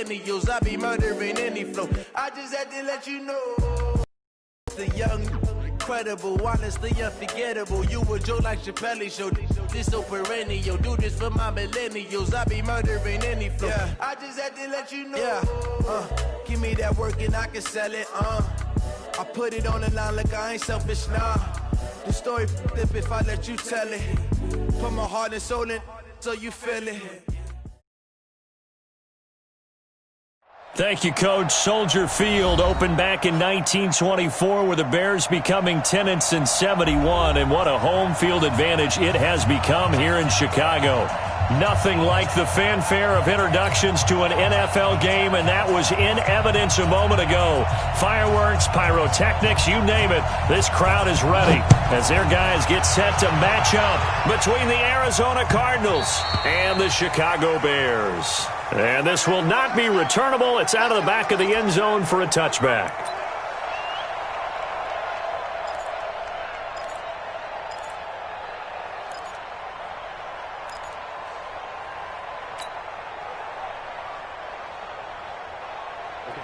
I be murdering any flow. I just had to let you know. The young, incredible, honestly unforgettable. You a Joe like Chappelle show. This so perennial. Do this for my millennials. I be murdering any flow. Yeah. I just had to let you know. Yeah. Give me that work and I can sell it. I put it on the line like I ain't selfish, nah. The story flip if I let you tell it. Put my heart and soul in so you feel it. Thank you, Coach. Soldier Field opened back in 1924 with the Bears becoming tenants in 71, and what a home field advantage it has become here in Chicago. Nothing like the fanfare of introductions to an NFL game, and that was in evidence a moment ago. Fireworks, pyrotechnics, you name it. This crowd is ready as their guys get set to match up between the Arizona Cardinals and the Chicago Bears. And this will not be returnable. It's out of the back of the end zone for a touchback.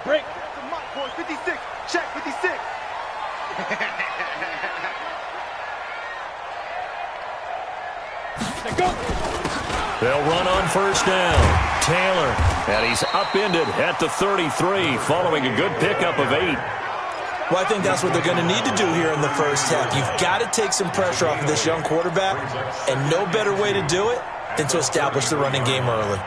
Break. That's a mark, boy. 56. Check 56. Go. They'll run on first down. Taylor, and he's upended at the 33 following a good pickup of 8. Well, I think that's what they're going to need to do here in the first half. You've got to take some pressure off of this young quarterback, and no better way to do it than to establish the running game early.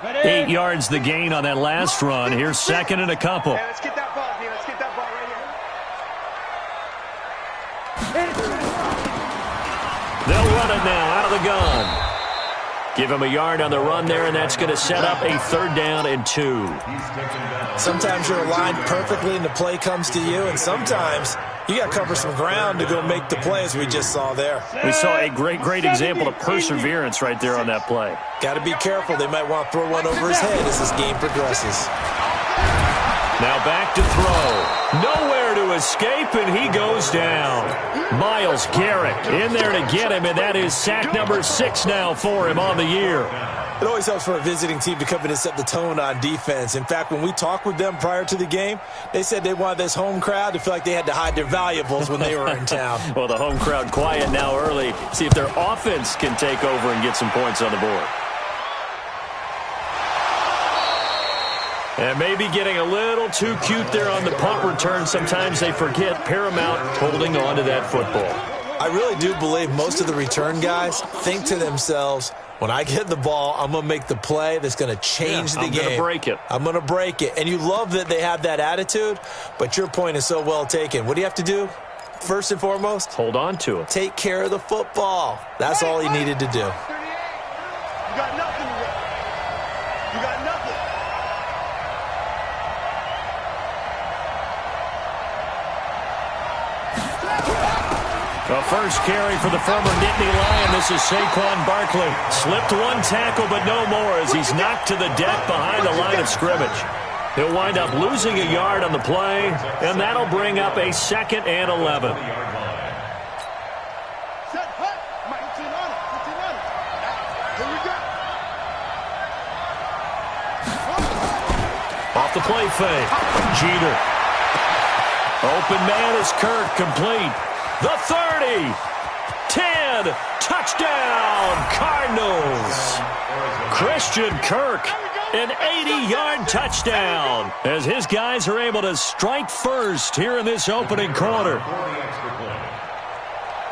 Ready? 8 yards the gain on that last run. Here's second and a couple. Hey, let's get that ball here. Let's get that ball right here. They'll run it now out of the gun. Give him a yard on the run there, and that's going to set up a 3rd down and 2. Sometimes you're aligned perfectly and the play comes to you, and sometimes you got to cover some ground to go make the play, as we just saw there. We saw a great example of perseverance right there on that play. Got to be careful. They might want to throw one over his head as this game progresses. Now back to throw. Nowhere to escape, and he goes down. Myles Garrett in there to get him, and that is sack number 6 now for him on the year. It always helps for a visiting team to come in and set the tone on defense. In fact, when we talked with them prior to the game, they said they wanted this home crowd to feel like they had to hide their valuables when they were in town. Well, the home crowd quiet now early. See if their offense can take over and get some points on the board. And maybe getting a little too cute there on the punt return. Sometimes they forget paramount holding on to that football. I really do believe most of the return guys think to themselves, when I get the ball, I'm going to make the play that's going to change the game. I'm going to break it. I'm going to break it. And you love that they have that attitude, but your point is so well taken. What do you have to do? First and foremost, hold on to it. Take care of the football. That's all he needed to do. You got nothing. You got nothing. The first carry for the former Nittany Lion. This is Saquon Barkley. Slipped one tackle, but no more as he's knocked to the deck behind the line of scrimmage. He'll wind up losing a yard on the play, and that'll bring up a 2nd and 11. Off the play fake. Jeter. Open man is Kirk, complete. The 30, 10, touchdown, Cardinals. Christian Kirk, an 80-yard touchdown, as his guys are able to strike first here in this opening quarter.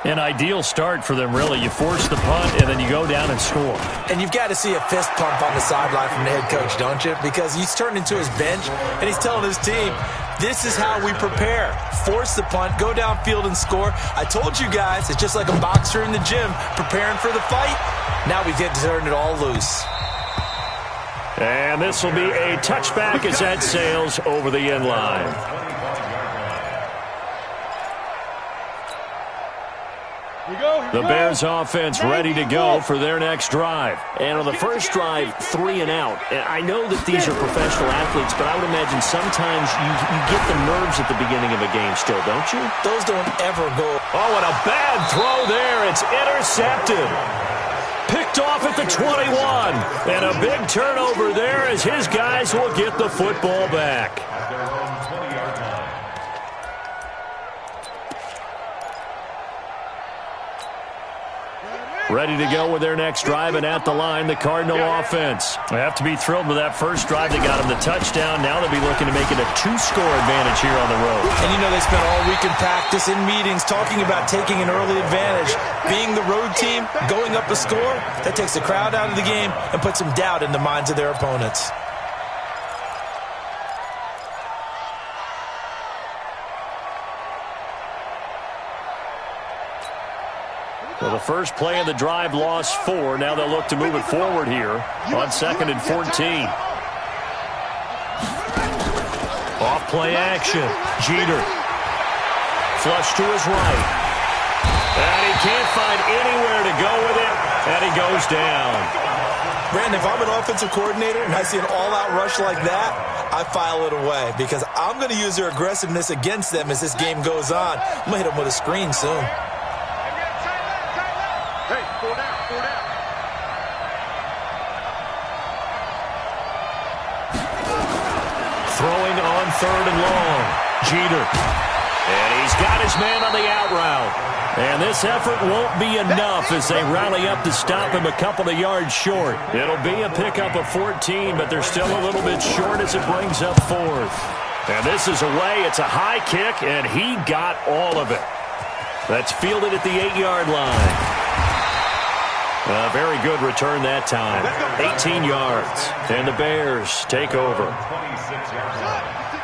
An ideal start for them, really. You force the punt, and then you go down and score. And you've got to see a fist pump on the sideline from the head coach, don't you? Because he's turned into his bench, and he's telling his team, this is how we prepare. Force the punt, go downfield and score. I told you guys, it's just like a boxer in the gym preparing for the fight. Now we get to turn it all loose. And this will be a touchback as that sails over the end line. 3 The Bears offense ready to go for their next drive. And on the first drive, 3 and out. And I know that these are professional athletes, but I would imagine sometimes you get the nerves at the beginning of a game still, don't you? Those don't ever go. Oh, and a bad throw there. It's intercepted. Picked off at the 21. And a big turnover there as his guys will get the football back. Ready to go with their next drive, and at the line, the Cardinal offense. They have to be thrilled with that first drive. They got them the touchdown. Now they'll be looking to make it a 2-score advantage here on the road. And you know they spent all week in practice, in meetings, talking about taking an early advantage. Being the road team, going up a score, that takes the crowd out of the game and puts some doubt in the minds of their opponents. Well, the first play of the drive lost 4. Now they'll look to move it forward here on 2nd and 14. Off play action. Jeter. Flush to his right. And he can't find anywhere to go with it. And he goes down. Brandon, if I'm an offensive coordinator and I see an all-out rush like that, I file it away because I'm going to use their aggressiveness against them as this game goes on. I'm going to hit them with a screen soon. Hey, 4 down. Throwing on 3rd and long. Jeter. And he's got his man on the out route. And this effort won't be enough as they rally up to stop him a couple of yards short. It'll be a pickup of 14, but they're still a little bit short as it brings up 4th. And this is away. It's a high kick, and he got all of it. That's fielded at the 8-yard line. A very good return that time. 18 yards. And the Bears take over.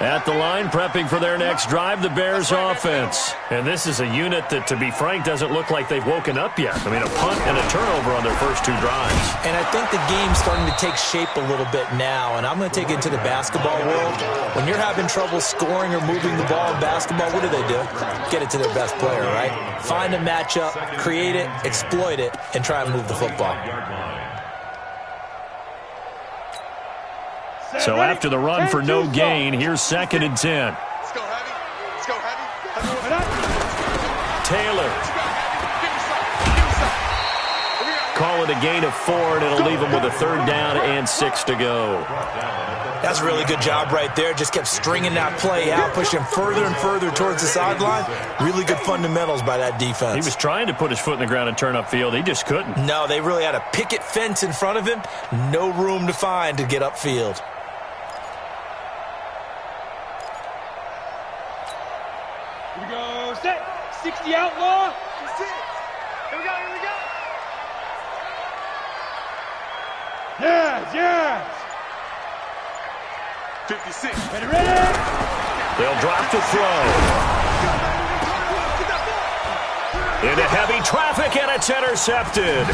At the line, prepping for their next drive, the Bears offense. And this is a unit that, to be frank, doesn't look like they've woken up yet. I mean, a punt and a turnover on their first 2 drives. And I think the game's starting to take shape a little bit now. And I'm going to take it to the basketball world. When you're having trouble scoring or moving the ball in basketball, what do? Get it to their best player, right? Find a matchup, create it, exploit it, and try and move the football. So after the run for no gain, here's 2nd and 10. Let's go heavy. Taylor. Call it a gain of 4, and it'll leave him with a 3rd down and 6 to go. That's a really good job right there. Just kept stringing that play out, pushing further and further towards the sideline. Really good fundamentals by that defense. He was trying to put his foot in the ground and turn upfield. He just couldn't. No, they really had a picket fence in front of him. No room to find to get upfield. Here we go, set. 60 outlaw. That's it. Here we go. Yes. 56. Ready. They'll drop to throw. Into heavy traffic, and it's intercepted.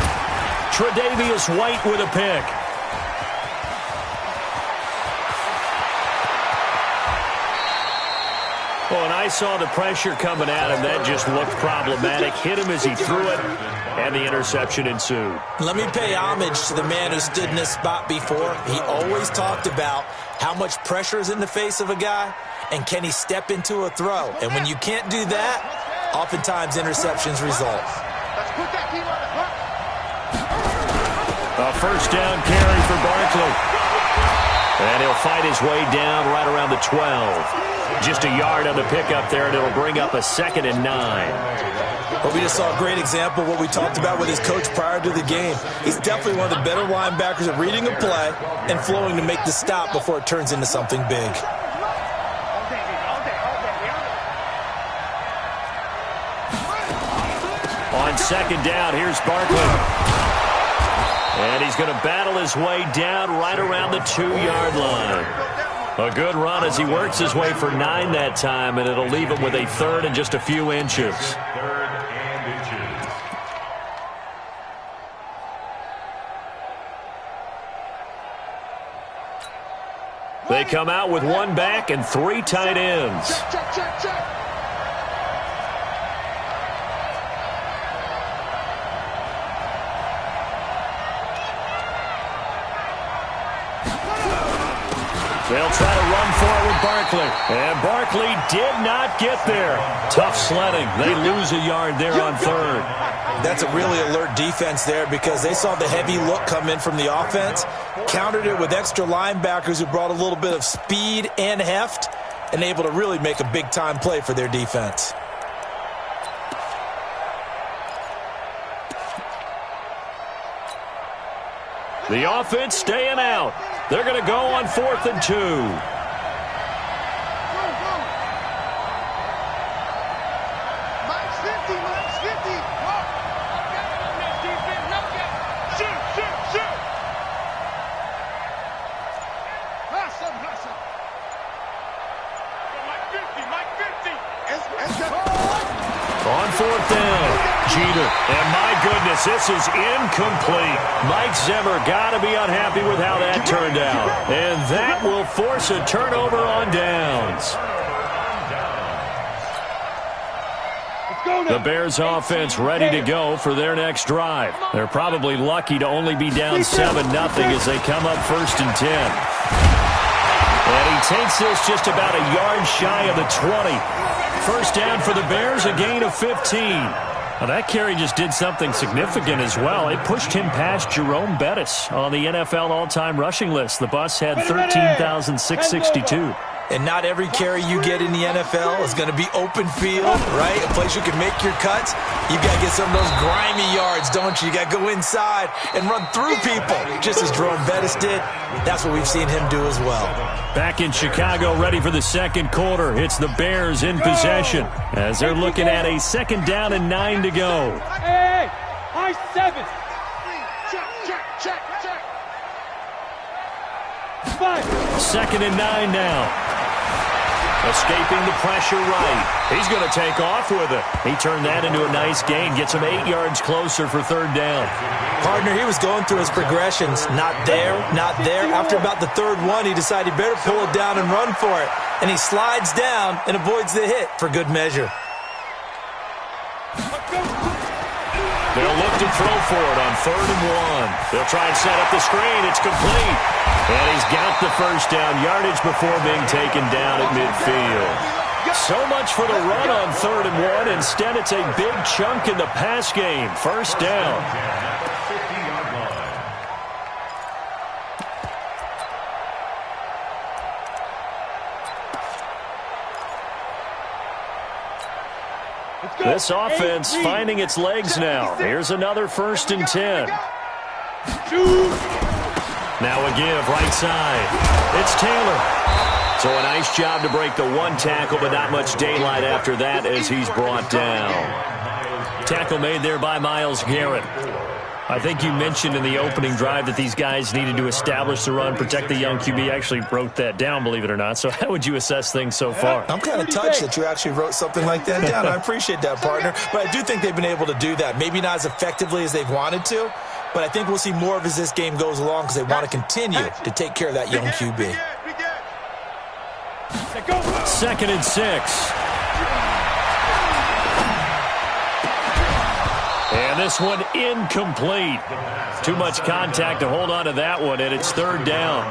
Tre'Davious White with a pick. Well, and I saw the pressure coming at him. That just looked problematic. Hit him as he threw it, and the interception ensued. Let me pay homage to the man who stood in this spot before. He always talked about how much pressure is in the face of a guy, and can he step into a throw. And when you can't do that, oftentimes interceptions result. Let's put that team on the front. A first down carry for Barkley. And he'll fight his way down right around the 12. Just a yard on the pickup there, and it'll bring up a 2nd and 9. But we just saw a great example of what we talked about with his coach prior to the game. He's definitely one of the better linebackers at reading a play and flowing to make the stop before it turns into something big. On 2nd down, here's Barkley. And he's going to battle his way down right around the 2-yard line. A good run as he works his way for 9 that time, and it'll leave him with a 3rd and just a few inches. They come out with 1 back and 3 tight ends. Check. They'll try to run for it with Barkley. And Barkley did not get there. Tough sledding. They lose a yard there on third. That's a really alert defense there because they saw the heavy look come in from the offense, countered it with extra linebackers who brought a little bit of speed and heft, and able to really make a big-time play for their defense. The offense staying out. They're going to go on 4th and 2. On 4th down. Jeter, and my goodness, this is incomplete. Mike Zimmer got to be unhappy with how that turned out. And that will force a turnover on downs. The Bears offense ready to go for their next drive. They're probably lucky to only be down 7-0 as they come up 1st and 10. And he takes this just about a yard shy of the 20. First down for the Bears, a gain of 15. Well, that carry just did something significant as well. It pushed him past Jerome Bettis on the NFL all-time rushing list. The bus had 13,662. And not every carry you get in the NFL is going to be open field, right? A place you can make your cuts. You've got to get some of those grimy yards, don't you? You got to go inside and run through people, just as Jerome Bettis did. That's what we've seen him do as well. Back in Chicago, ready for the second quarter. It's the Bears in possession as they're looking at a 2nd down and 9 to go. Hey, high 7. Check. 5. 2nd and 9 now. Escaping the pressure right. He's going to take off with it. He turned that into a nice gain. Gets him 8 yards closer for 3rd down. Partner, he was going through his progressions. Not there, not there. After about the 3rd one, he decided he better pull it down and run for it. And he slides down and avoids the hit for good measure. They'll look to throw for it on 3rd and 1. They'll try and set up the screen. It's complete. And he's got the first down yardage before being taken down at midfield. So much for the run on 3rd and 1. Instead, it's a big chunk in the pass game. First down. This offense finding its legs now. Here's another 1st and 10. Now a give right side. It's Taylor. So a nice job to break the 1 tackle, but not much daylight after that as he's brought down. Tackle made there by Myles Garrett. I think you mentioned in the opening drive that these guys needed to establish the run, protect the young QB. Actually wrote that down, believe it or not. So how would you assess things so far? I'm kind of touched that you actually wrote something like that down. I appreciate that, partner. But I do think they've been able to do that. Maybe not as effectively as they've wanted to, but I think we'll see more of as this game goes along because they want to continue to take care of that young QB. 2nd and 6. And this one incomplete. Too much contact to hold on to that one, and it's 3rd down.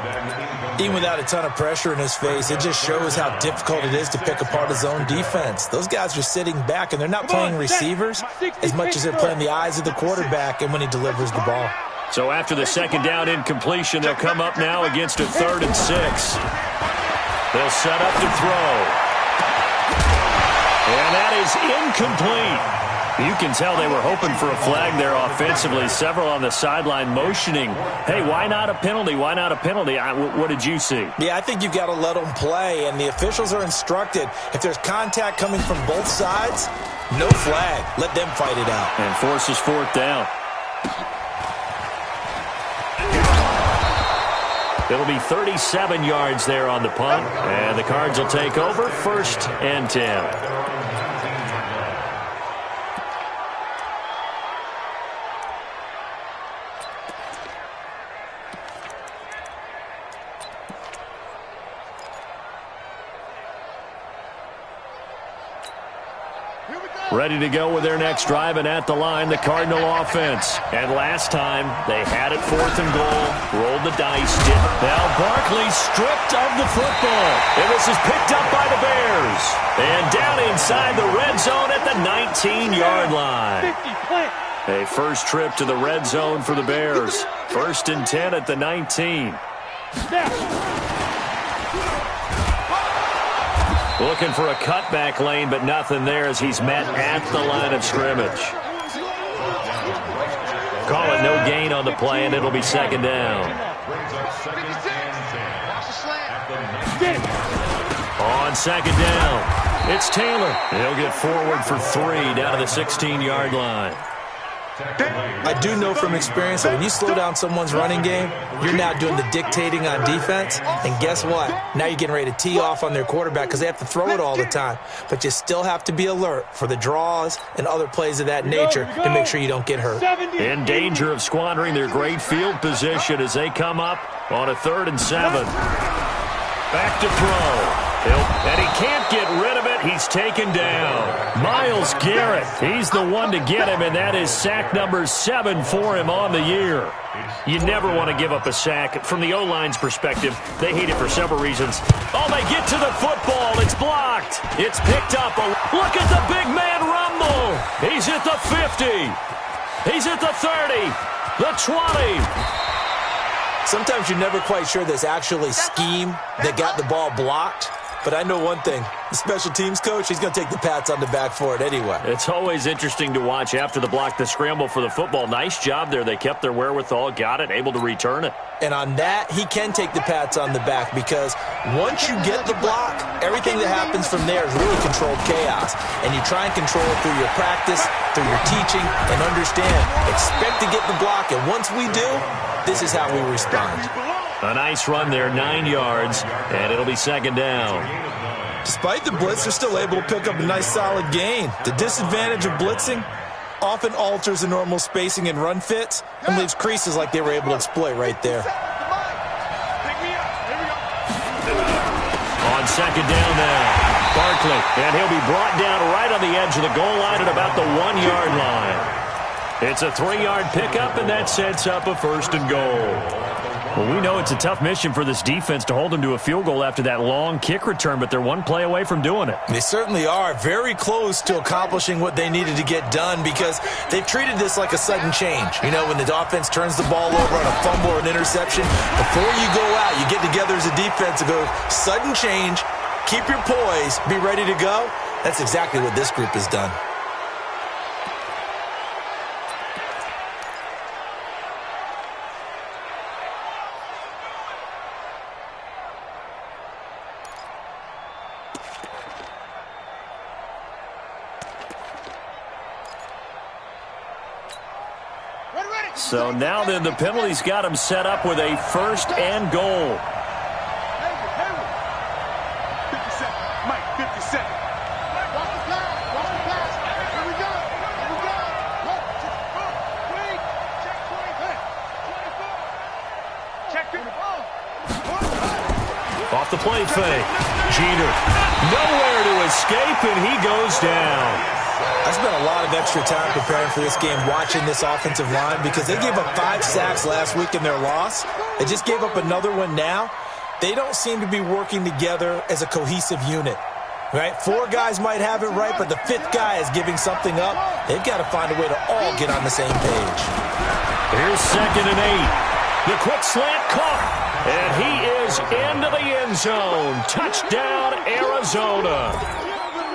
Even without a ton of pressure in his face, it just shows how difficult it is to pick apart his own defense. Those guys are sitting back, and they're not playing receivers as much as they're playing the eyes of the quarterback and when he delivers the ball. So after the 2nd down incompletion, they'll come up now against a 3rd and 6. They'll set up to throw. And that is incomplete. You can tell they were hoping for a flag there offensively. Several on the sideline motioning, hey, why not a penalty? Why not a penalty? What did you see? Yeah, I think you've got to let them play, and the officials are instructed. If there's contact coming from both sides, no flag. Let them fight it out. And forces 4th down. It'll be 37 yards there on the punt, and the Cards will take over 1st and 10. Ready to go with their next drive, and at the line, the Cardinal offense. And last time, they had it 4th and goal, rolled the dice, didn't. Now Barkley stripped of the football, and this is picked up by the Bears. And down inside the red zone at the 19-yard line. A first trip to the red zone for the Bears. 1st and 10 at the 19. Looking for a cutback lane, but nothing there as he's met at the line of scrimmage. Call it no gain on the play, and it'll be 2nd down. On 2nd down, it's Taylor. He'll get forward for 3 down to the 16-yard line. I do know from experience that when you slow down someone's running game, you're now doing the dictating on defense. And guess what? Now you're getting ready to tee off on their quarterback because they have to throw it all the time. But you still have to be alert for the draws and other plays of that nature to make sure you don't get hurt. In danger of squandering their great field position as they come up on a 3rd and 7. Back to throw. And he can't get rid of it. He's taken down. Myles Garrett, he's the one to get him, and that is sack number 7 for him on the year. You never want to give up a sack. From the O-line's perspective, they hate it for several reasons. Oh, they get to the football. It's blocked. It's picked up. Look at the big man rumble. He's at the 50. He's at the 30. The 20. Sometimes you're never quite sure there's actually scheme that got the ball blocked. But I know one thing. The special teams coach, he's going to take the pats on the back for it anyway. It's always interesting to watch after the block, the scramble for the football. Nice job there. They kept their wherewithal, got it, able to return it. And on that, he can take the pats on the back because once you get the block, everything that happens from there is really controlled chaos. And you try and control it through your practice, through your teaching, and understand, expect to get the block. And once we do, this is how we respond. A nice run there, 9 yards, and it'll be 2nd down. Despite the blitz, they're still able to pick up a nice solid gain. The disadvantage of blitzing often alters the normal spacing and run fits and leaves creases like they were able to exploit right there. On 2nd down now, Barkley, and he'll be brought down right on the edge of the goal line at about the 1-yard line. It's a 3-yard pickup, and that sets up a 1st and goal. Well, we know it's a tough mission for this defense to hold them to a field goal after that long kick return, but they're one play away from doing it. They certainly are very close to accomplishing what they needed to get done because they've treated this like a sudden change. You know, when the offense turns the ball over on a fumble or an interception, before you go out, you get together as a defense and go, sudden change, keep your poise, be ready to go. That's exactly what this group has done. So now then the penalty's got him set up with a 1st and goal. 57. Mike, 57. Watch the pass. Watch the pass. Here we go. Here we go. Look. Wait. Check 24. Check 24. Off the play fake. Jeter. Nowhere to escape, and he goes down. I spent a lot of extra time preparing for this game watching this offensive line because they gave up 5 sacks last week in their loss. They just gave up another one now. They don't seem to be working together as a cohesive unit, right? 4 guys might have it right, but the 5th guy is giving something up. They've got to find a way to all get on the same page. Here's 2nd and 8. The quick slant caught, and he is into the end zone. Touchdown, Arizona.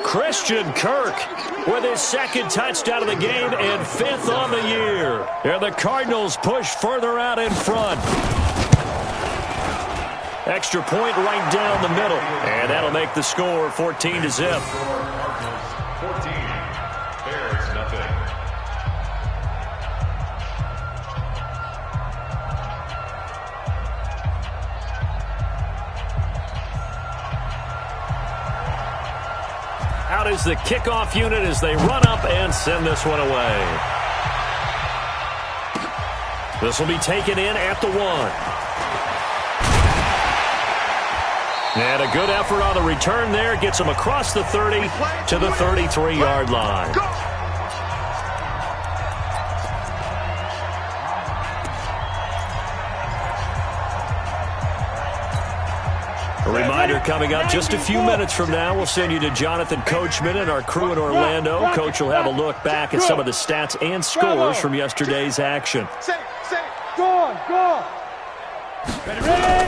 Christian Kirk with his 2nd touchdown of the game and 5th on the year. And the Cardinals push further out in front. Extra point right down the middle. And that'll make the score 14-0. 14. Bears nothing. Out is the kickoff unit as they run up and send this one away. This will be taken in at the 1. And a good effort on the return there. Gets him across the 30 to the 33-yard line. reminder coming up just a few minutes from now. We'll send you to Jonathan Coachman and our crew in Orlando. Coach will have a look back at some of the stats and scores from yesterday's action. Go on, go on. Ready?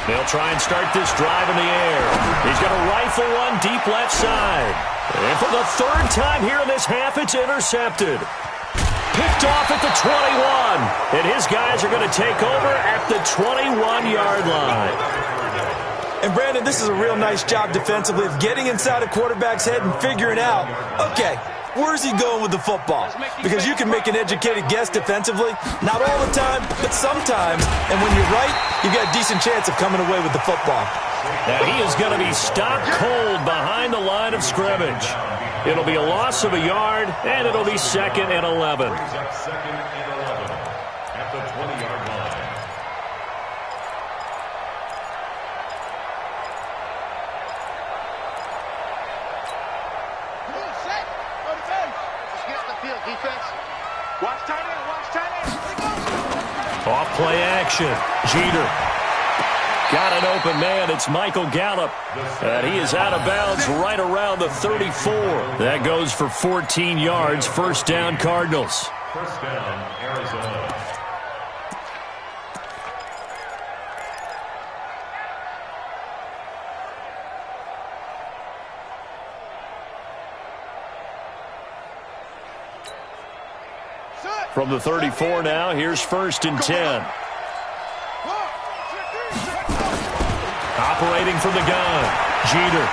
They'll try and start this drive in the air. He's going to rifle one deep left side. And for the third time here in this half, it's intercepted. Picked off at the 21. And his guys are going to take over at the 21-yard line. And, Brandon, this is a real nice job defensively of getting inside a quarterback's head and figuring out, okay, where's he going with the football? Because you can make an educated guess defensively. Not all the time, but sometimes. And when you're right, you've got a decent chance of coming away with the football. Now he is going to be stopped cold behind the line of scrimmage. It'll be a loss of a yard, and it'll be 2nd and 11. Second and 11 at the 20-yard line. Come on, set. Go to base. Just get the field, defense. Watch tight end, watch tight end. Here he goes. Off play action. Jeter. Got an open man. It's Michael Gallup. And he is out of bounds right around the 34. That goes for 14 yards. First down, Cardinals. First down, Arizona. From the 34 now, here's 1st and 10. Operating from the gun, Jeter.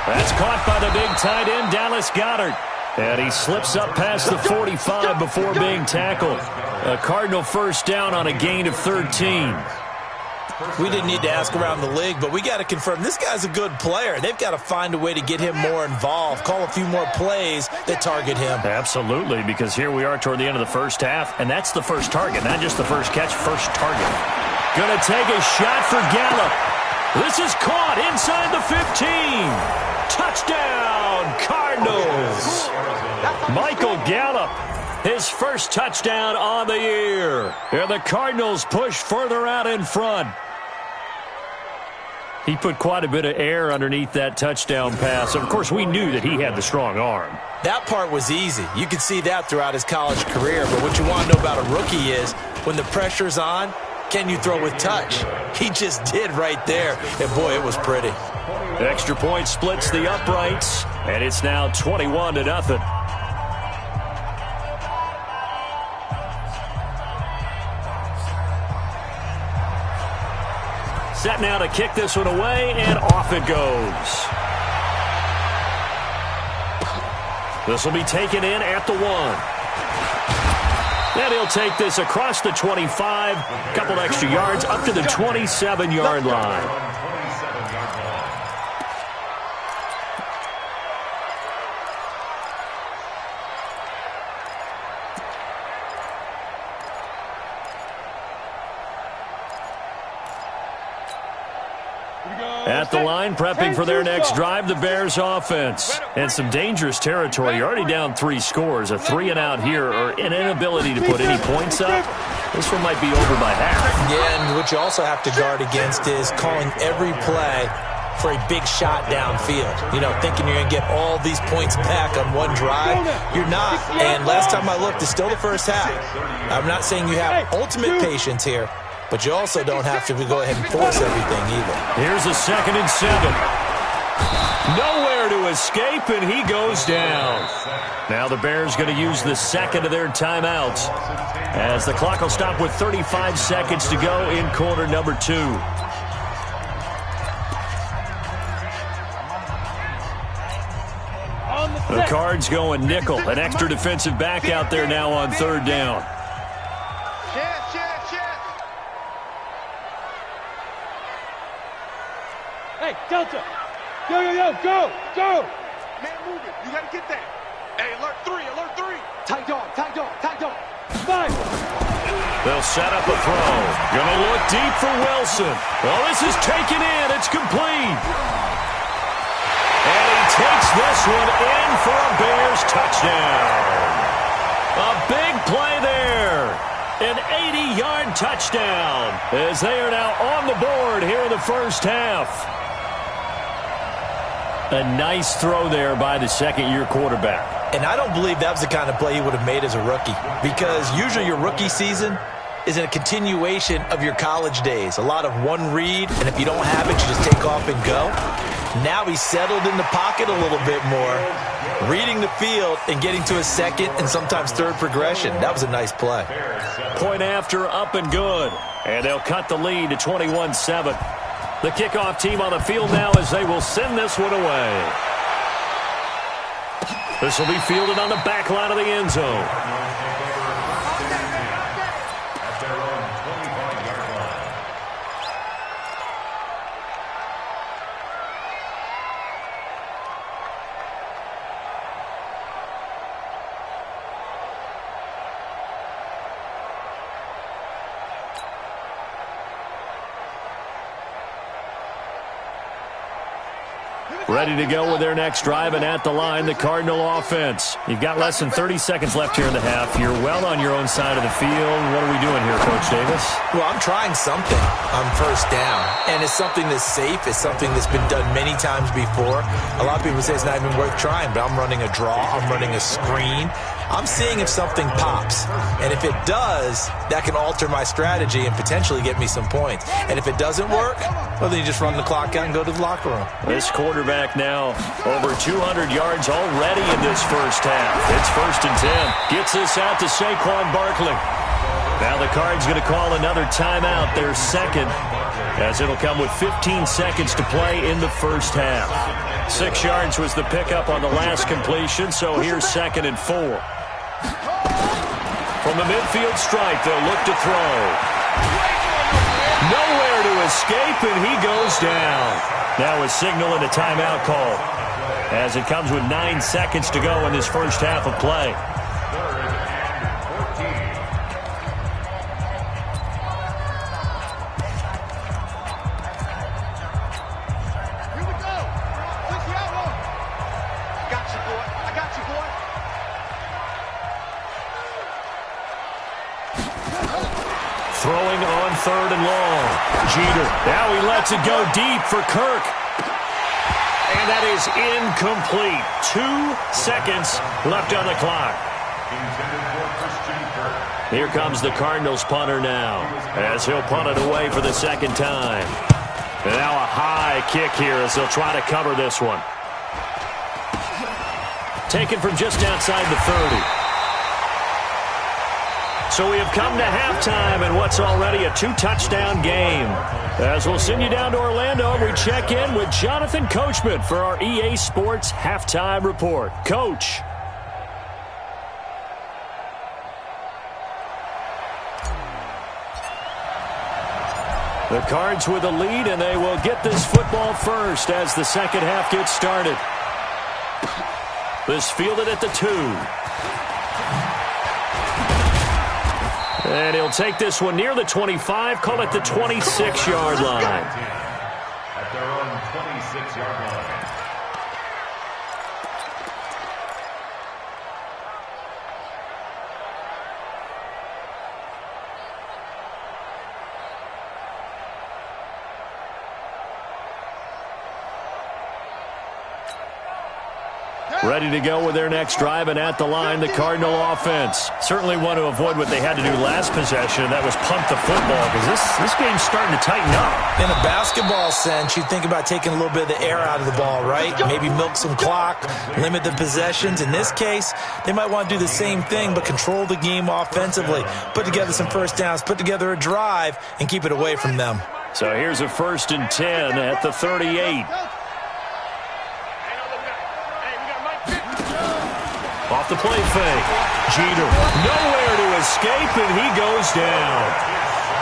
That's caught by the big tight end, Dallas Goedert. And he slips up past the 45 before being tackled. A Cardinal first down on a gain of 13. We didn't need to ask around the league, but we got to confirm this guy's a good player. They've got to find a way to get him more involved, call a few more plays that target him. Absolutely, because here we are toward the end of the first half, and that's the first target, not just the first catch, first target. Going to take a shot for Gallup. This is caught inside the 15. Touchdown, Cardinals. Michael Gallup, his first touchdown on the year. And the Cardinals push further out in front. He put quite a bit of air underneath that touchdown pass. Of course, we knew that he had the strong arm. That part was easy. You could see that throughout his college career. But what you want to know about a rookie is when the pressure's on, can you throw with touch? He just did right there. And, boy, it was pretty. Extra point splits the uprights, and it's now 21-0. Set now to kick this one away, and off it goes. This will be taken in at the 1. And he'll take this across the 25, a couple extra yards up to the 27-yard line. At the line, prepping for their next drive, the Bears offense. And some dangerous territory. You're already down 3 scores. A 3-and-out here, or an inability to put any points up. This one might be over by half. Yeah, and what you also have to guard against is calling every play for a big shot downfield. You know, thinking you're going to get all these points back on one drive. You're not. And last time I looked, it's still the first half. I'm not saying you have ultimate patience here, but you also don't have to go ahead and force everything either. Here's a 2nd and 7. Nowhere to escape, and he goes down. Now the Bears going to use the second of their timeouts as the clock will stop with 35 seconds to go in quarter number 2. The Cards going nickel. An extra defensive back out there now on 3rd down. Hey, Delta. Yo, go. Man, move it. You got to get that. Hey, alert 3. Tight dog. 5. They'll set up a throw. Gonna look deep for Wilson. Well, this is taken in. It's complete. And he takes this one in for a Bears touchdown. A big play there. An 80-yard touchdown as they are now on the board here in the first half. A nice throw there by the second-year quarterback. And I don't believe that was the kind of play he would have made as a rookie, because usually your rookie season is a continuation of your college days. A lot of one read, and if you don't have it, you just take off and go. Now he's settled in the pocket a little bit more, reading the field and getting to a second and sometimes third progression. That was a nice play. Point after, up and good. And they'll cut the lead to 21-7. The kickoff team on the field now as they will send this one away. This will be fielded on the back line of the end zone. Ready to go with their next drive, and at the line, the Cardinal offense. You've got less than 30 seconds left here in the half. You're well on your own side of the field. What are we doing here, Coach Davis? Well, I'm trying something on first down, and it's something that's safe. It's something that's been done many times before. A lot of people say it's not even worth trying, but I'm running a draw. I'm running a screen. I'm seeing if something pops, and if it does, that can alter my strategy and potentially get me some points. And if it doesn't work, well, then you just run the clock out and go to the locker room. This quarterback now over 200 yards already in this first half. It's 1st and 10. Gets this out to Saquon Barkley. Now the Cards going to call another timeout, their second, as it'll come with 15 seconds to play in the first half. 6 yards was the pickup on the last completion, so here's 2nd and 4. From the midfield stripe, they'll look to throw. Nowhere to escape, and he goes down. Now a signal and a timeout call, as it comes with 9 seconds to go in this first half of play. Throwing on 3rd and long. Jeter. Now he lets it go deep for Kirk. And that is incomplete. 2 seconds left on the clock. Here comes the Cardinals punter now, as he'll punt it away for the second time. And now a high kick here as they'll try to cover this one. Taken from just outside the 30. So we have come to halftime in what's already a 2-touchdown game. As we'll send you down to Orlando, we check in with Jonathan Coachman for our EA Sports Halftime Report. Coach. The Cards with the lead, and they will get this football first as the second half gets started. This fielded at the 2. And he'll take this one near the 25, call it the 26-yard line. At their own 26-yard line. Ready to go with their next drive, and at the line, the Cardinal offense. Certainly want to avoid what they had to do last possession, and that was punt the football, because this game's starting to tighten up. In a basketball sense, you think about taking a little bit of the air out of the ball, right? Maybe milk some clock, limit the possessions. In this case, they might want to do the same thing, but control the game offensively. Put together some first downs, put together a drive, and keep it away from them. So here's a 1st and 10 at the 38. Off the play fake. Jeter, nowhere to escape, and he goes down.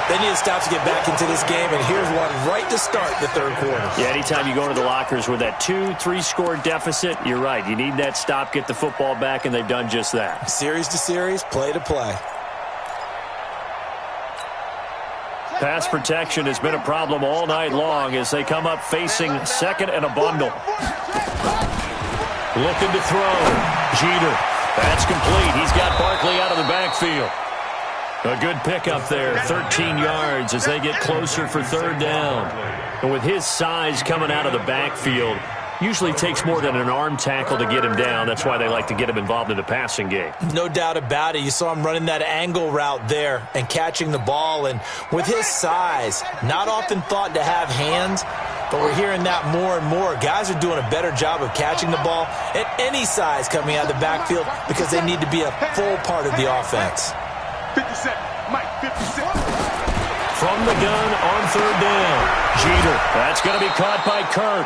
They need to stop to get back into this game, and here's one right to start the third quarter. Yeah, anytime you go into the lockers with that 2-3 score deficit, you're right. You need that stop, get the football back, and they've done just that. Series to series, play to play. Pass protection has been a problem all night long as they come up facing 2nd and a bundle. Looking to throw. Jeter. That's complete. He's got Barkley out of the backfield. A good pickup there, 13 yards as they get closer for third down. And with his size coming out of the backfield, usually takes more than an arm tackle to get him down. That's why they like to get him involved in the passing game. No doubt about it. You saw him running that angle route there and catching the ball. And with his size, not often thought to have hands, but we're hearing that more and more. Guys are doing a better job of catching the ball at any size coming out of the backfield because they need to be a full part of the offense. 57, Mike, 57. From the gun on third down. Jeter. That's going to be caught by Kirk.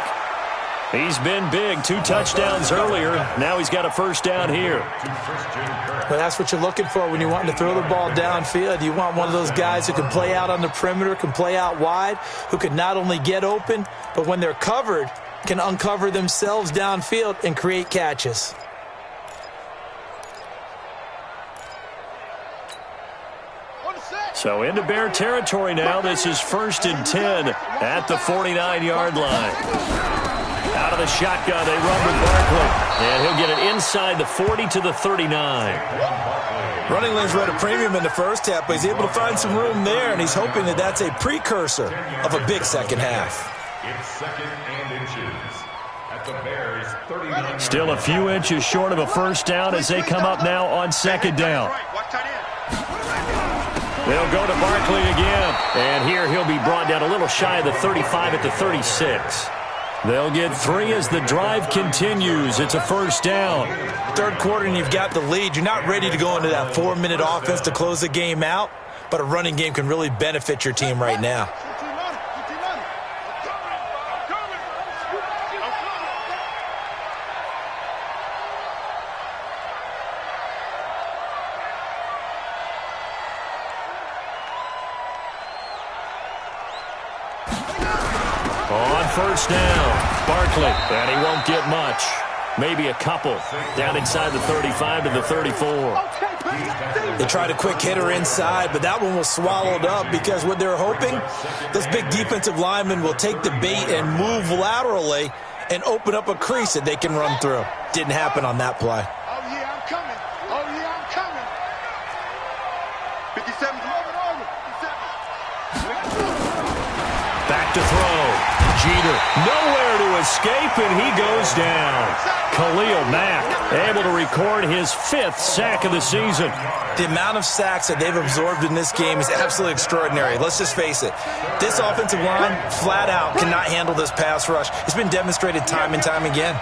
He's been big. 2 touchdowns earlier. Now he's got a first down here. Well, that's what you're looking for when you want to throw the ball downfield. You want one of those guys who can play out on the perimeter, can play out wide, who can not only get open, but when they're covered, can uncover themselves downfield and create catches. So into Bear territory now. This is 1st and 10 at the 49-yard line. Out of the shotgun, they run with Barkley. And he'll get it inside the 40 to the 39. Running lanes were at a premium in the first half, but he's able to find some room there, and he's hoping that that's a precursor of a big second half. It's 2nd and inches at the Bears' 39. Still a few inches short of a first down as they come up now on 2nd down. They'll go to Barkley again. And here he'll be brought down a little shy of the 35 at the 36. They'll get 3 as the drive continues. It's a first down. Third quarter and you've got the lead. You're not ready to go into that 4-minute offense to close the game out, but a running game can really benefit your team right now. On first down, Barkley, and he won't get much. Maybe a couple down inside the 35 to the 34. They tried a quick hitter inside, but that one was swallowed up because what they're hoping, this big defensive lineman will take the bait and move laterally and open up a crease that they can run through. Didn't happen on that play. Oh, yeah, I'm coming. Oh, yeah, I'm coming. 57, over. 57. Back to throw. Jeter nowhere to escape, and he goes down. Khalil Mack able to record his 5th sack of the season. The amount of sacks that they've absorbed in this game is absolutely extraordinary. Let's just face it. This offensive line, flat out, cannot handle this pass rush. It's been demonstrated time and time again.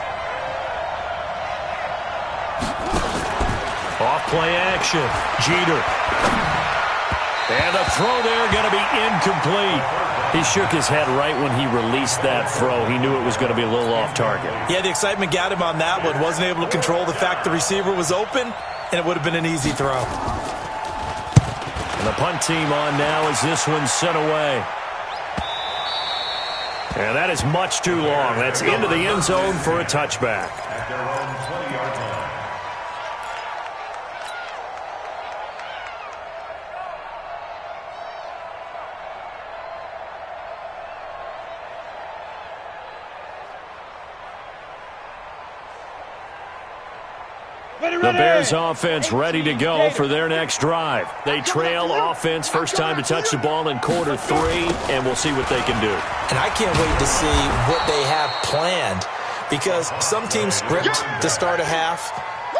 Off play action. Jeter. And the throw there going to be incomplete. He shook his head right when he released that throw. He knew it was going to be a little off target. Yeah, the excitement got him on that one. Wasn't able to control the fact the receiver was open, and it would have been an easy throw. And the punt team on now as this one's sent away. And that is much too long. That's into the end zone for a touchback. At their own 20-yard line. The Bears offense ready to go for their next drive. They trail offense, first time to touch the ball in quarter 3, and we'll see what they can do. And I can't wait to see what they have planned because some teams script to start a half.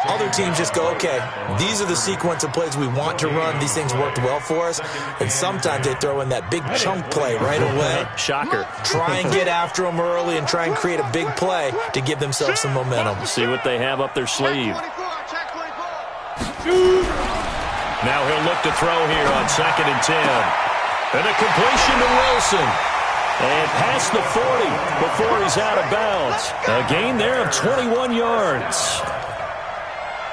Other teams just go, okay, these are the sequence of plays we want to run. These things worked well for us. And sometimes they throw in that big chunk play right away. Shocker. Try and get after them early and try and create a big play to give themselves some momentum. See what they have up their sleeve. Now he'll look to throw here on 2nd and 10. And a completion to Wilson. And past the 40 before he's out of bounds. A gain there of 21 yards.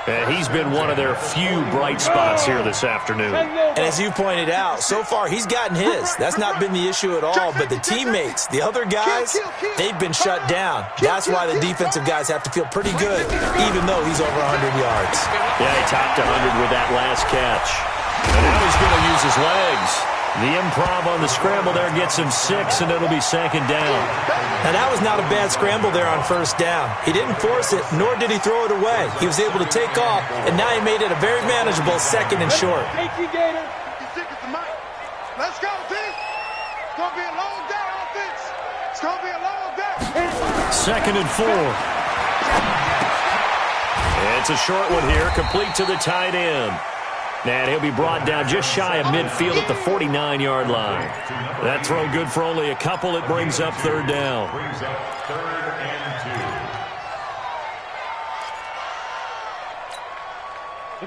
And he's been one of their few bright spots here this afternoon. And as you pointed out, so far he's gotten his. That's not been the issue at all. But the teammates, the other guys, they've been shut down. That's why the defensive guys have to feel pretty good, even though he's over 100 yards. Yeah, he topped 100 with that last catch. And now he's going to use his legs. The improv on the scramble there gets him 6, and it'll be 2nd down. Now, that was not a bad scramble there on first down. He didn't force it, nor did he throw it away. He was able to take off, and now he made it a very manageable 2nd and short. to Mike. Let's go, D. It's going to be a long day, offense. It's going to be a long day. 2nd and 4. It's a short one here, complete to the tight end. And he'll be brought down just shy of midfield at the 49-yard line. That throw good for only a couple. It brings up 3rd down. Brings up 3rd and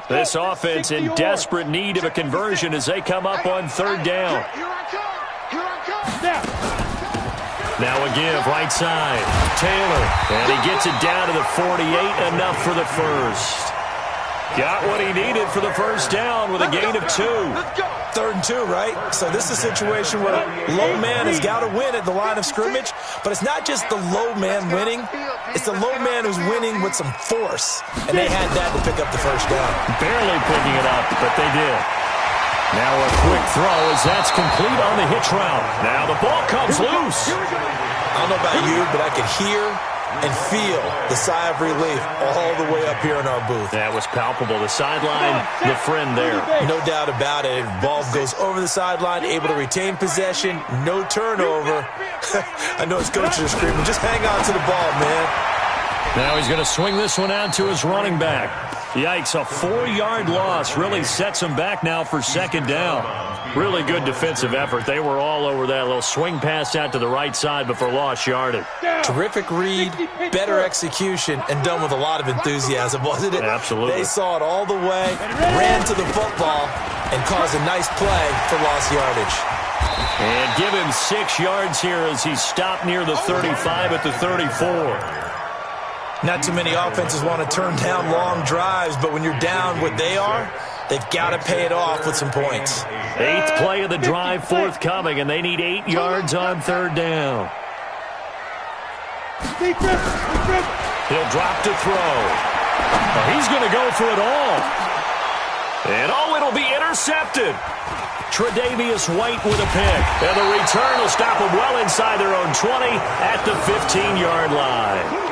2. This offense in desperate need of a conversion as they come up on 3rd down. Here I come. Here I come. Now a give, right side. Taylor, and he gets it down to the 48, enough for the first. Got what he needed for the first down with a gain of 2. 3rd and 2, right? So this is a situation where low man has got to win at the line of scrimmage, but it's not just the low man winning. It's the low man who's winning with some force, and they had that to pick up the first down. Barely picking it up, but they did. Now a quick throw as that's complete on the hitch route. Now the ball comes loose. I don't know about you, but I could hear and feel the sigh of relief all the way up here in our booth. That was palpable. The sideline, the friend there. No doubt about it. Ball goes over the sideline, able to retain possession, no turnover. I know his coaches are screaming, just hang on to the ball, man. Now he's going to swing this one out to his running back. Yikes, a 4-yard loss really sets him back now for 2nd down. Really good defensive effort. They were all over that little swing pass out to the right side before lost yardage. Terrific read, better execution, and done with a lot of enthusiasm, wasn't it? Absolutely. They saw it all the way, ran to the football, and caused a nice play for lost yardage. And give him 6 yards here as he stopped near the 35 at the 34. Not too many offenses want to turn down long drives, but when you're down what they are, they've got to pay it off with some points. 8th play of the drive forthcoming, and they need 8 yards on 3rd down. He'll drop to throw. He's going to go for it all. And it'll be intercepted. Tre'Davious White with a pick. And the return will stop them well inside their own 20 at the 15-yard line.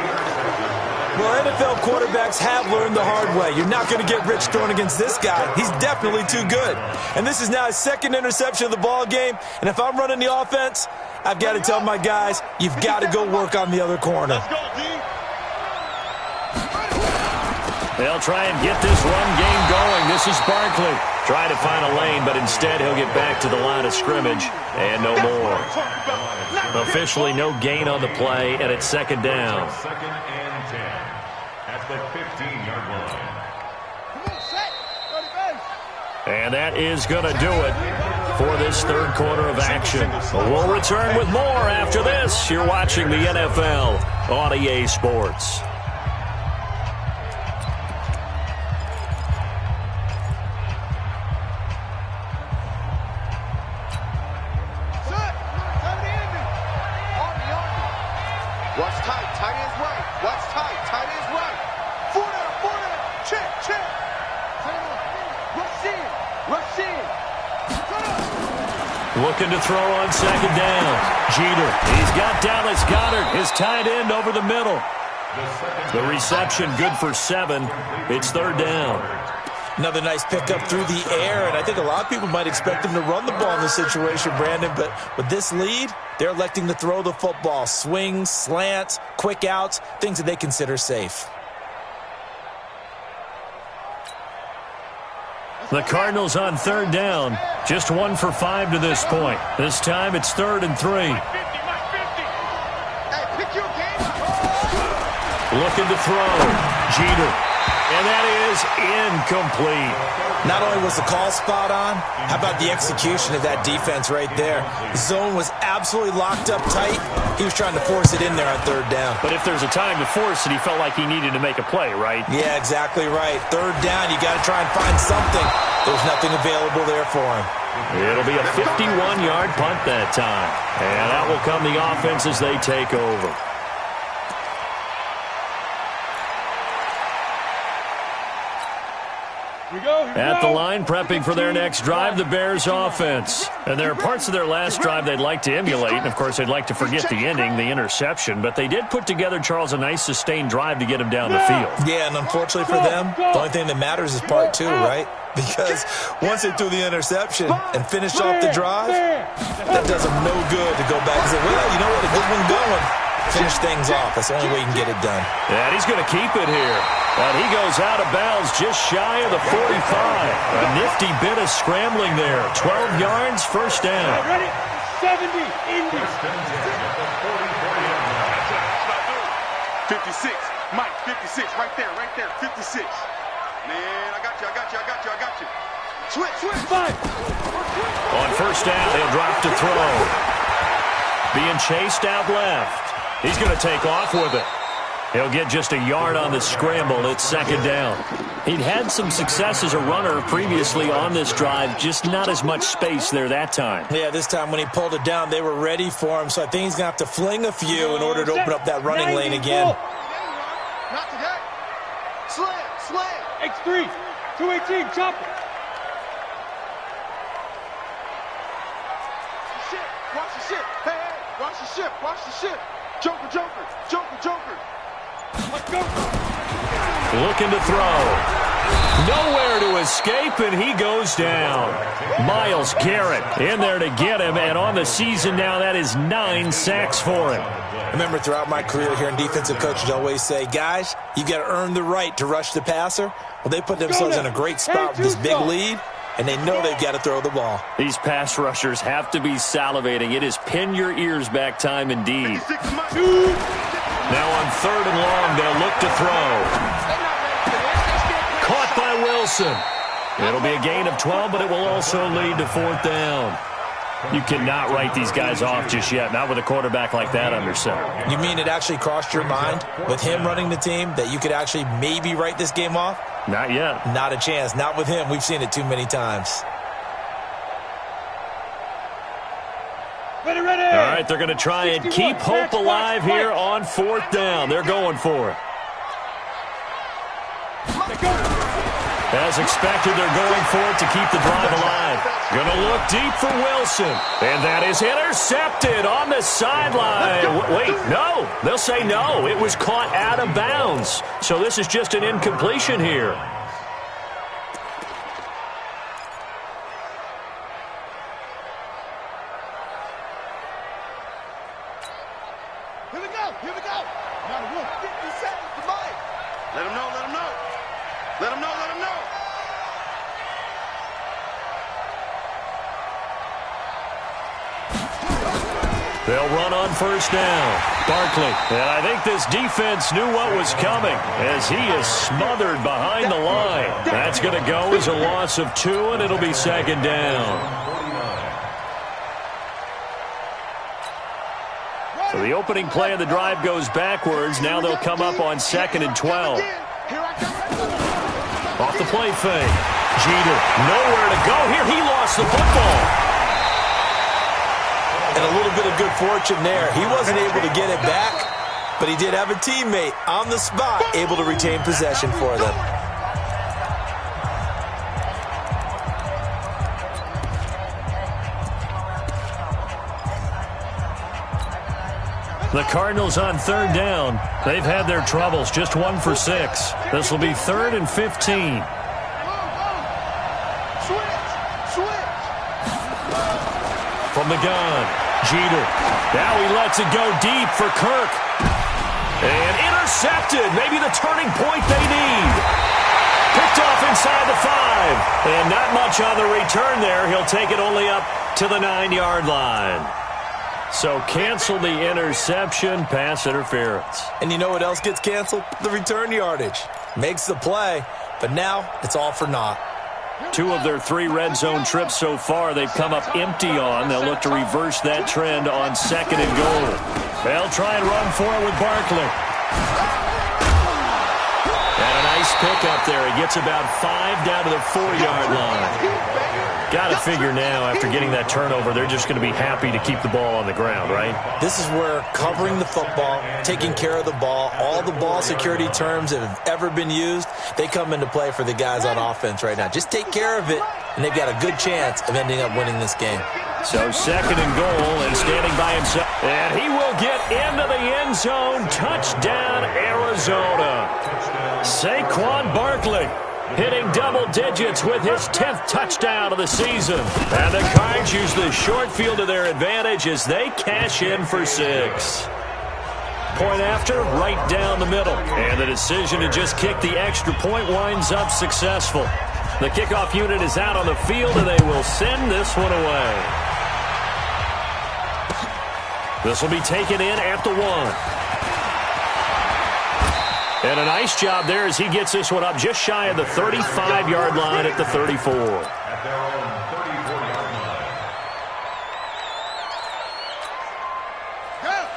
Well, NFL quarterbacks have learned the hard way. You're not going to get rich throwing against this guy. He's definitely too good. And this is now his 2nd interception of the ball game. And if I'm running the offense, I've got to tell my guys, you've got to go work on the other corner. They'll try and get this run game going. This is Barkley. Trying to find a lane, but instead he'll get back to the line of scrimmage and no more. Officially no gain on the play, and it's 2nd down. 2nd and 10 at the 15-yard line. And that is going to do it for this 3rd quarter of action. We'll return with more after this. You're watching the NFL on EA Sports. Watch tight, tight ends right. Watch tight, tight ends right. 4 down, check, check. Rush in, rush in. Looking to throw on 2nd down. Jeter, he's got Dallas Goedert, his tight end over the middle. The reception good for 7. It's 3rd down. Another nice pickup through the air, and I think a lot of people might expect him to run the ball in this situation, Brandon, but with this lead, they're electing to throw the football. Swings, slants, quick outs, things that they consider safe. The Cardinals on 3rd down. Just 1 for 5 to this point. This time it's 3rd and 3. Hey, pick your game. Looking to throw. Jeter. And that is incomplete. Not only was the call spot on, how about the execution of that defense right there? The zone was absolutely locked up tight. He was trying to force it in there on 3rd down. But if there's a time to force it, he felt like he needed to make a play, right? Yeah, exactly right. 3rd down, you got to try and find something. There's nothing available there for him. It'll be a 51-yard punt that time. And that will come the offense as they take over. At the line, prepping for their next drive, the Bears offense. And there are parts of their last drive they'd like to emulate. And, of course, they'd like to forget the ending, the interception. But they did put together, Charles, a nice sustained drive to get him down the field. Yeah, and unfortunately for them, the only thing that matters is part 2, right? because once they threw the interception and finished off the drive, that does them no good to go back and say, well, you know what, a good one going. Finish things off. That's the only way you can get it done. And he's going to keep it here. But he goes out of bounds just shy of the 45. A nifty bit of scrambling there. 12 yards, first down. Ready? 70, Indy. 56. Mike, 56. Right there, 56. Man, I got you. Switch. 5. On first down, he'll drop to throw. Being chased out left. He's going to take off with it. He'll get just a yard on the scramble. It's second down. He'd had some success as a runner previously on this drive, just not as much space there that time. Yeah, this time when he pulled it down, they were ready for him, so I think he's going to have to fling a few in order to open up that running lane again. Not today. Slam. X3, 218, chopper. Watch the ship. Hey, watch the ship. Joker. Let's go. Looking to throw. Nowhere to escape, and he goes down. Myles Garrett in there to get him, and on the season now, that is 9 sacks for him. I remember throughout my career here in defensive coaches always say, guys, you got to earn the right to rush the passer. Well, they put themselves in a great spot with this big lead, and they know they've got to throw the ball. These pass rushers have to be salivating. It is pin your ears back time indeed. Now on third and long, they'll look to throw. Caught by Wilson. It'll be a gain of 12, but it will also lead to fourth down. You cannot write these guys off just yet, not with a quarterback like that under center. You mean it actually crossed your mind with him running the team that you could actually maybe write this game off? Not yet. Not a chance. Not with him. We've seen it too many times. Ready. All right, they're going to try and keep hope alive here on fourth down. They're going for it. As expected, they're going for it to keep the drive alive. Going to look deep for Wilson. And that is intercepted on the sideline. Wait, no. They'll say no. It was caught out of bounds. So this is just an incompletion here. Here we go. Now 50 seconds to Mike. Let him know. They'll run on first down. Barkley. And I think this defense knew what was coming as he is smothered behind the line. That's going to go as a loss of 2, and it'll be second down. So the opening play of the drive goes backwards. Now they'll come up on 2nd and 12. Off the play fake. Jeter, nowhere to go here. He lost the football. And a little bit of good fortune there. He wasn't able to get it back, but he did have a teammate on the spot able to retain possession for them. The Cardinals on third down. They've had their troubles, just 1 for 6. This will be 3rd and 15. From the gun, Jeter. Now he lets it go deep for Kirk. And intercepted. Maybe the turning point they need. Picked off inside the 5. And not much on the return there. He'll take it only up to the 9-yard line. So cancel the interception, pass interference. And you know what else gets canceled? The return yardage. Makes the play, but now it's all for naught. 2 of their 3 red zone trips so far they've come up empty on. They'll look to reverse that trend on 2nd and goal. They'll try and run for it with Barkley. And a nice pickup there. He gets about 5 down to the 4-yard line. Got to figure now, after getting that turnover, they're just going to be happy to keep the ball on the ground, right? This is where covering the football, taking care of the ball, all the ball security terms that have ever been used, they come into play for the guys on offense right now. Just take care of it, and they've got a good chance of ending up winning this game. So 2nd and goal, and standing by himself. And he will get into the end zone. Touchdown, Arizona. Saquon Barkley. hitting double digits with his 10th touchdown of the season. And the Cards use the short field to their advantage as they cash in for 6. Point after, right down the middle. And the decision to just kick the extra point winds up successful. The kickoff unit is out on the field, and they will send this one away. This will be taken in at the 1. And a nice job there as he gets this one up just shy of the 35-yard line at the 34. At their own 34-yard line.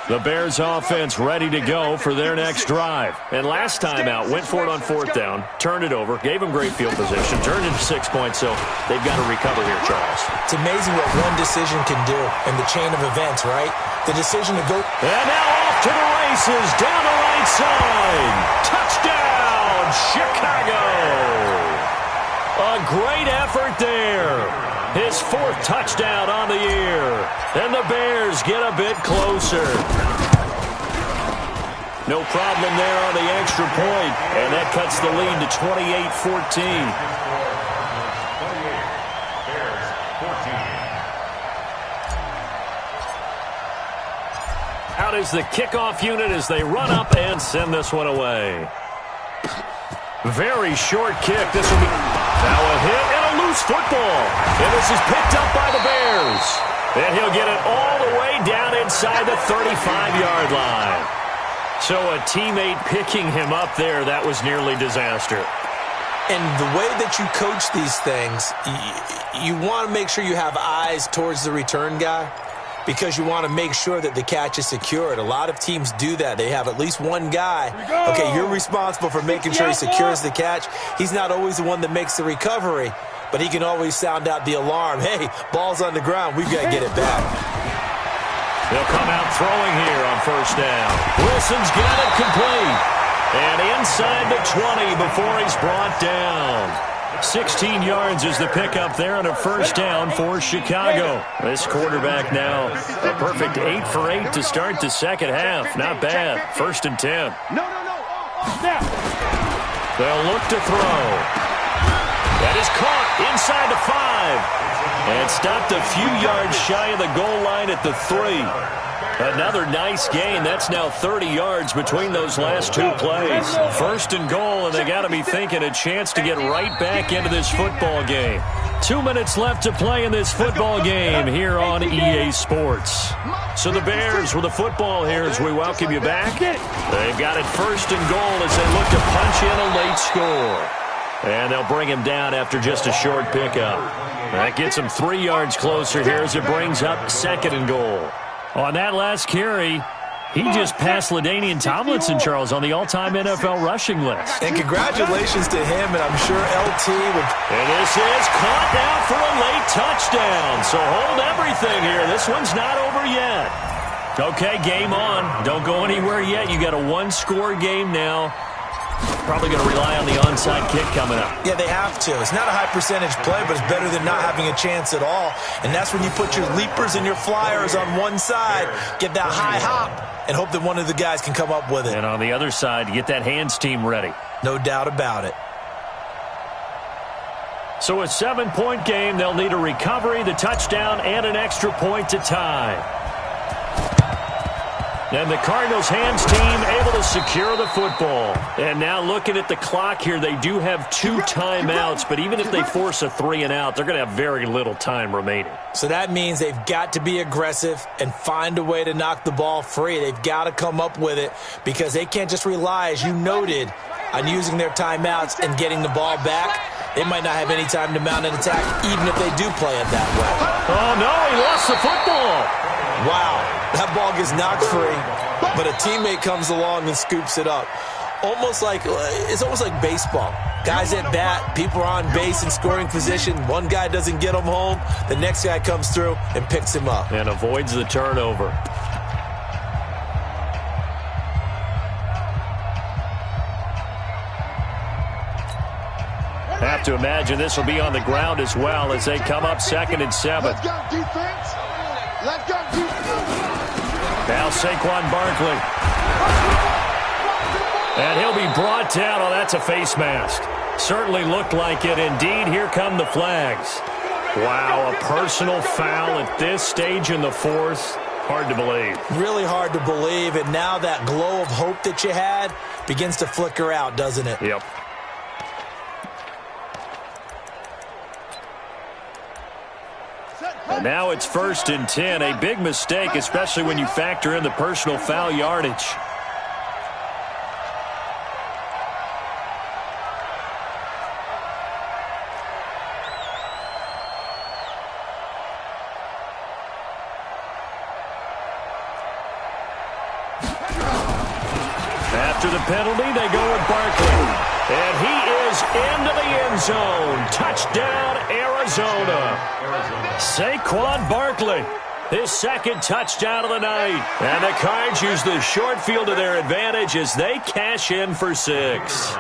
The Bears offense ready to go for their next drive. And last time out, went for it on 4th down, turned it over, gave them great field position, turned into 6 points, so they've got to recover here, Charles. It's amazing what one decision can do in the chain of events, right? The decision to go. And now off to the races, down the right side. Touchdown, Chicago. A great effort there. His 4th touchdown on the year. And the Bears get a bit closer. No problem there on the extra point. And that cuts the lead to 28-14. Bears 14. Out is the kickoff unit as they run up and send this one away. Very short kick. This will be now a hit and a loose football. And this is picked up by the Bears. And he'll get it all the way down inside the 35-yard line. So a teammate picking him up there, that was nearly disaster. And the way that you coach these things, you want to make sure you have eyes towards the return guy, because you want to make sure that the catch is secured. A lot of teams do that. They have at least one guy. Okay, you're responsible for making sure he secures the catch. He's not always the one that makes the recovery, but he can always sound out the alarm. Hey, ball's on the ground. We've got to get it back. They'll come out throwing here on 1st down. Wilson's got it complete. And inside the 20 before he's brought down. 16 yards is the pickup there on a 1st down for Chicago. This quarterback now a perfect 8 for 8 to start the second half. Not bad. 1st and 10. No. Snap. They'll look to throw. That is caught inside the 5. And stopped a few yards shy of the goal line at the 3. Another nice gain. That's now 30 yards between those last 2 plays. 1st and goal, and they got to be thinking a chance to get right back into this football game. 2 minutes left to play in this football game here on EA Sports. So the Bears with the football here as we welcome you back. They've got it 1st and goal as they look to punch in a late score. And they'll bring him down after just a short pickup. That gets him 3 yards closer here as it brings up 2nd and goal. On that last carry, he just passed LaDainian Tomlinson, Charles, on the all-time NFL rushing list. And congratulations to him, and I'm sure LT would. And this is caught now for a late touchdown. So hold everything here. This one's not over yet. Okay, game on. Don't go anywhere yet. You got a 1-score game now. Probably going to rely on the onside kick coming up. Yeah, they have to. It's not a high-percentage play, but it's better than not having a chance at all. And that's when you put your leapers and your flyers on one side, get that high hop, and hope that one of the guys can come up with it. And on the other side, get that hands team ready. No doubt about it. So a 7-point game. They'll need a recovery, the touchdown, and an extra point to tie. And the Cardinals hands team able to secure the football. And now looking at the clock here, they do have 2 timeouts, but even if they force a 3-and-out, they're going to have very little time remaining. So that means they've got to be aggressive and find a way to knock the ball free. They've got to come up with it because they can't just rely, as you noted, on using their timeouts and getting the ball back. They might not have any time to mount an attack, even if they do play it that way. Oh, no, he lost the football. Wow, that ball gets knocked free, but a teammate comes along and scoops it up. It's almost like baseball. Guys at bat, people are on base in scoring position. One guy doesn't get him home. The next guy comes through and picks him up. And avoids the turnover. Have to imagine this will be on the ground as well as they come up 2nd and 7. Let's go, defense. Let's go, defense. Now Saquon Barkley. And he'll be brought down. Oh, that's a face mask. Certainly looked like it. Indeed, here come the flags. Wow, a personal foul at this stage in the fourth. Hard to believe. Really hard to believe, and now that glow of hope that you had begins to flicker out, doesn't it? Yep. And now it's 1st and 10. A big mistake, especially when you factor in the personal foul yardage. After the penalty, they go with Barkley. And he is into the end zone. Touchdown, Arizona. Saquon Barkley, his second touchdown of the night. And the Cards use the short field to their advantage as they cash in for 6.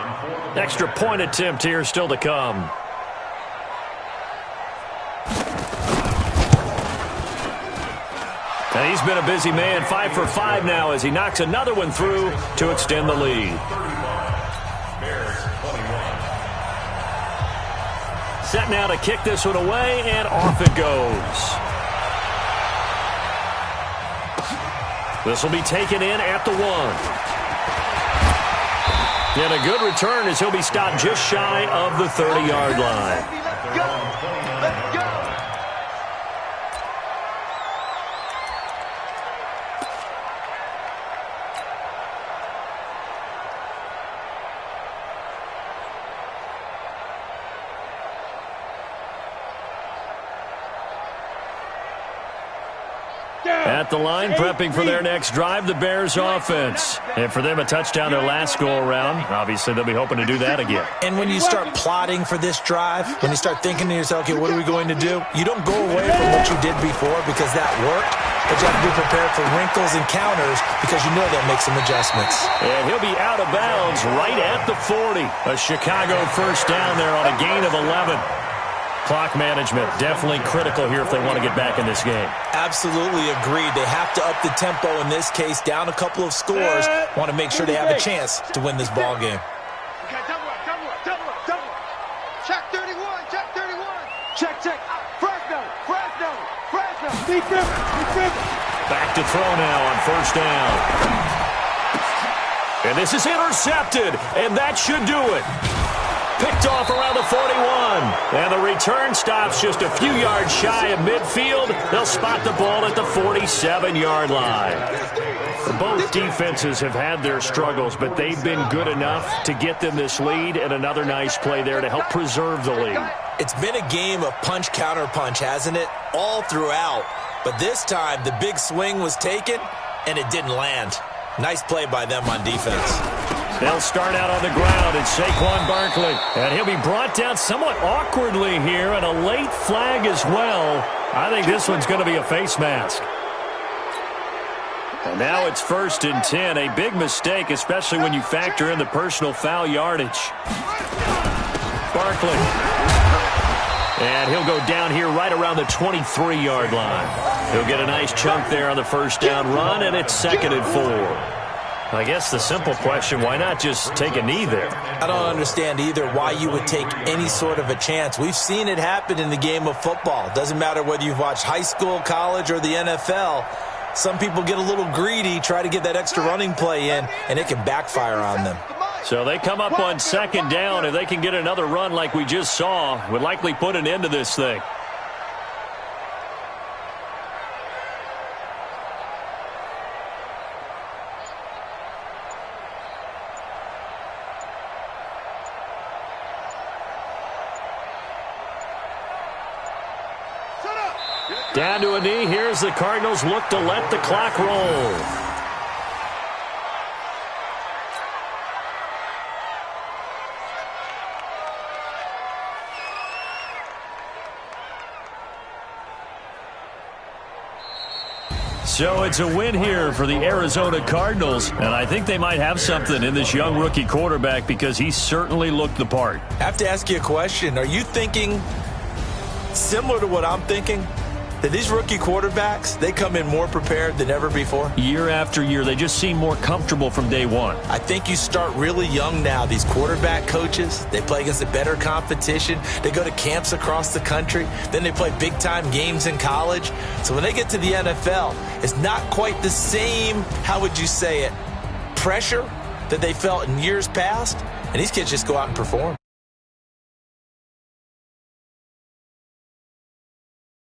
Extra point attempt here still to come. And he's been a busy man, 5 for 5 now as he knocks another one through to extend the lead. Set now to kick this one away, and off it goes. This will be taken in at the 1. And a good return as he'll be stopped just shy of the 30-yard line. Let's go! Let's go! At the line, prepping for their next drive, the Bears offense. And for them, a touchdown their last go-around. Obviously, they'll be hoping to do that again. And when you start plotting for this drive, when you start thinking to yourself, okay, what are we going to do? You don't go away from what you did before because that worked, but you have to be prepared for wrinkles and counters because you know they'll make some adjustments. And he'll be out of bounds right at the 40. A Chicago first down there on a gain of 11. Clock management definitely critical here if they want to get back in this game. Absolutely agreed. They have to up the tempo in this case, down a couple of scores. Want to make sure they have a chance to win this ball game. Okay, double up. Check 31, check 31. Check. Fresno. Defense. Back to throw now on first down. And this is intercepted, and that should do it. Picked off around the 41. And the return stops just a few yards shy of midfield. They'll spot the ball at the 47-yard line. Both defenses have had their struggles, but they've been good enough to get them this lead, and another nice play there to help preserve the lead. It's been a game of punch-counter-punch, hasn't it? All throughout. But this time, the big swing was taken, and it didn't land. Nice play by them on defense. They'll start out on the ground. It's Saquon Barkley. And he'll be brought down somewhat awkwardly here, and a late flag as well. I think this one's going to be a face mask. And now it's 1st and 10. A big mistake, especially when you factor in the personal foul yardage. Barkley. And he'll go down here right around the 23-yard line. He'll get a nice chunk there on the first down run, and it's 2nd and 4. I guess the simple question, why not just take a knee there? I don't understand either why you would take any sort of a chance. We've seen it happen in the game of football. Doesn't matter whether you've watched high school, college, or the NFL. Some people get a little greedy, try to get that extra running play in, and it can backfire on them. So they come up on 2nd down. If they can get another run like we just saw, would likely put an end to this thing. Down to a knee. Here's the Cardinals look to let the clock roll. So it's a win here for the Arizona Cardinals, and I think they might have something in this young rookie quarterback because he certainly looked the part. I have to ask you a question. Are you thinking similar to what I'm thinking? that these rookie quarterbacks, they come in more prepared than ever before? Year after year, they just seem more comfortable from day one. I think you start really young now. These quarterback coaches, they play against a better competition. They go to camps across the country. Then they play big-time games in college. So when they get to the NFL, it's not quite the same, how would you say it, pressure that they felt in years past. And these kids just go out and perform.